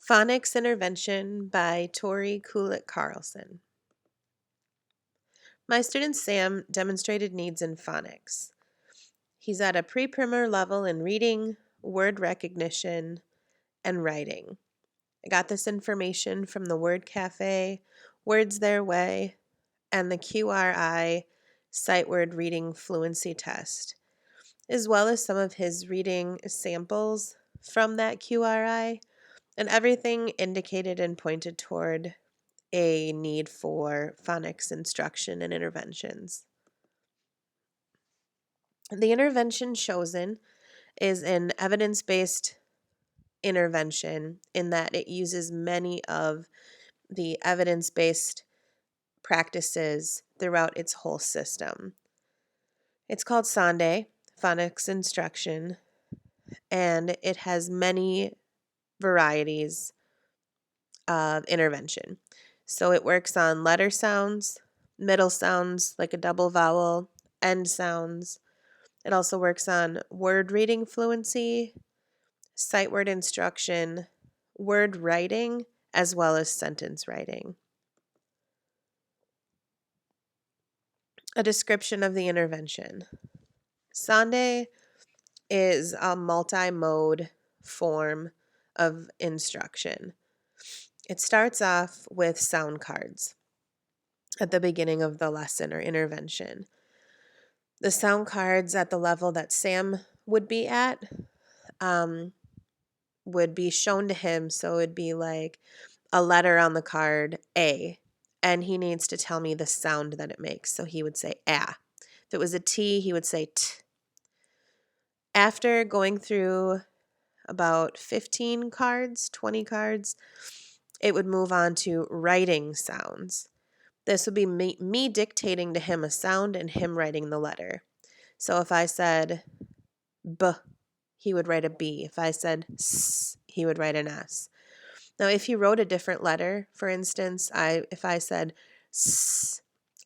Phonics Intervention by Tori Kulik Carlson. My student Sam demonstrated needs in phonics. He's at a pre-primer level in reading, word recognition, and writing. I got this information from the Word Cafe, Words Their Way, and the QRI Sight Word Reading Fluency Test, as well as some of his reading samples from that QRI, and everything indicated and pointed toward a need for phonics instruction and interventions. The intervention chosen is an evidence-based intervention in that it uses many of the evidence-based practices throughout its whole system. It's called Sonday, Phonics Instruction, and it has many varieties of intervention. So it works on letter sounds, middle sounds like a double vowel, end sounds. It also works on word reading fluency, sight word instruction, word writing, as well as sentence writing. A description of the intervention. Sonday is a multi-mode form of instruction. It starts off with sound cards at the beginning of the lesson or intervention. The sound cards at the level that Sam would be at would be shown to him. So it'd be like a letter on the card, A, and he needs to tell me the sound that it makes. So he would say A. If it was a T, he would say T. After going through about 15 cards, 20 cards, it would move on to writing sounds. This would be me dictating to him a sound and him writing the letter. So if I said B, he would write a B. If I said S, he would write an S. Now, if he wrote a different letter, for instance, if I said S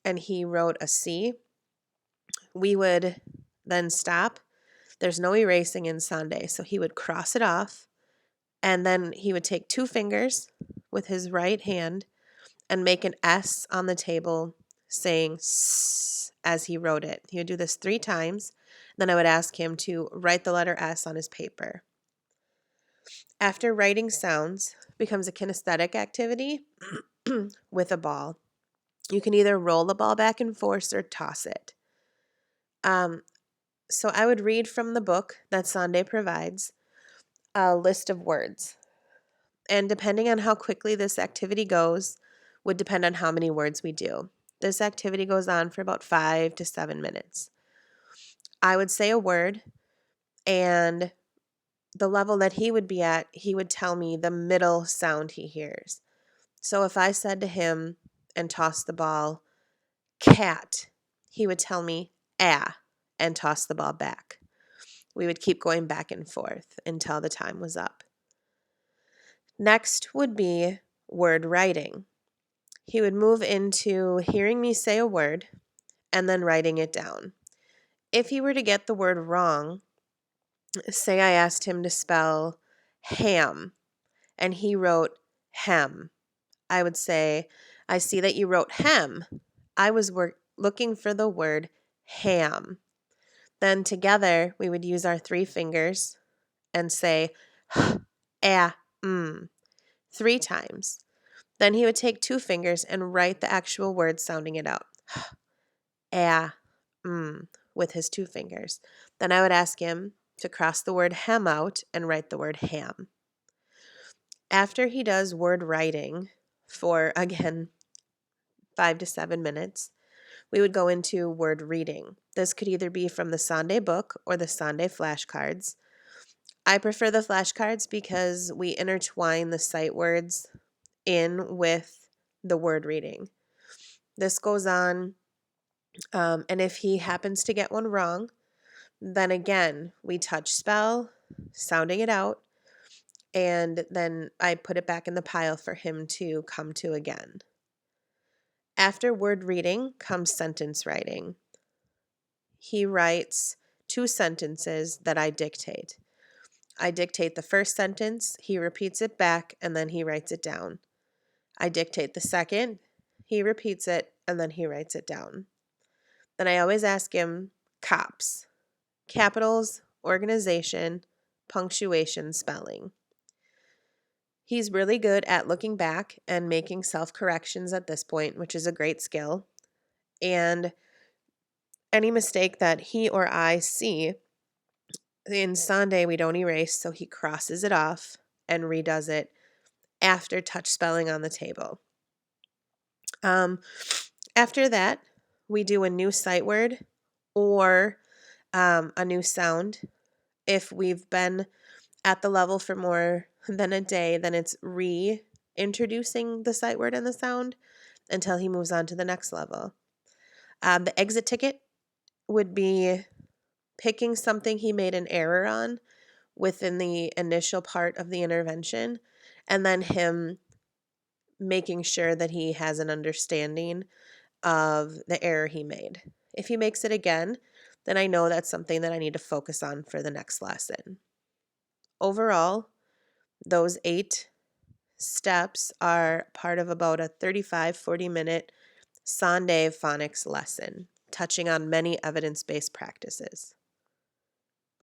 and he wrote a C, we would then stop. There's no erasing in Sonday, so he would cross it off, and then he would take 2 fingers with his right hand and make an S on the table saying S as he wrote it. He would do this 3 times. Then I would ask him to write the letter S on his paper. After writing sounds becomes a kinesthetic activity with a ball. You can either roll the ball back and forth or toss it. So I would read from the book that Sonday provides a list of words. And depending on how quickly this activity goes would depend on how many words we do. This activity goes on for about 5 to 7 minutes. I would say a word, and the level that he would be at, he would tell me the middle sound he hears. So if I said to him and tossed the ball, cat, he would tell me, ah, and toss the ball back. We would keep going back and forth until the time was up. Next would be word writing. He would move into hearing me say a word and then writing it down. If he were to get the word wrong, say I asked him to spell ham and he wrote hem, I would say, I see that you wrote hem. I was looking for the word ham. Then together we would use our 3 fingers and say ah, 3 times. Then he would take 2 fingers and write the actual word sounding it out. Ah, with his 2 fingers. Then I would ask him to cross the word hem out and write the word ham. After he does word writing for, again, 5 to 7 minutes, we would go into word reading. This could either be from the Sonday book or the Sonday flashcards. I prefer the flashcards because we intertwine the sight words in with the word reading. This goes on, and if he happens to get one wrong, then again, we touch spell, sounding it out, and then I put it back in the pile for him to come to again. After word reading comes sentence writing. He writes 2 sentences that I dictate. I dictate the first sentence, he repeats it back, and then he writes it down. I dictate the second, he repeats it, and then he writes it down. Then I always ask him COPS, capitals, organization, punctuation, spelling. He's really good at looking back and making self-corrections at this point, which is a great skill. And any mistake that he or I see in Sonday, we don't erase, so he crosses it off and redoes it after touch spelling on the table. After that, we do a new sight word or a new sound. If we've been at the level for more than a day, then it's reintroducing the sight word and the sound until he moves on to the next level. The exit ticket would be picking something he made an error on within the initial part of the intervention, and then him making sure that he has an understanding of the error he made. If he makes it again, then I know that's something that I need to focus on for the next lesson. Overall, those 8 steps are part of about a 35-40-minute Sonday phonics lesson, touching on many evidence-based practices.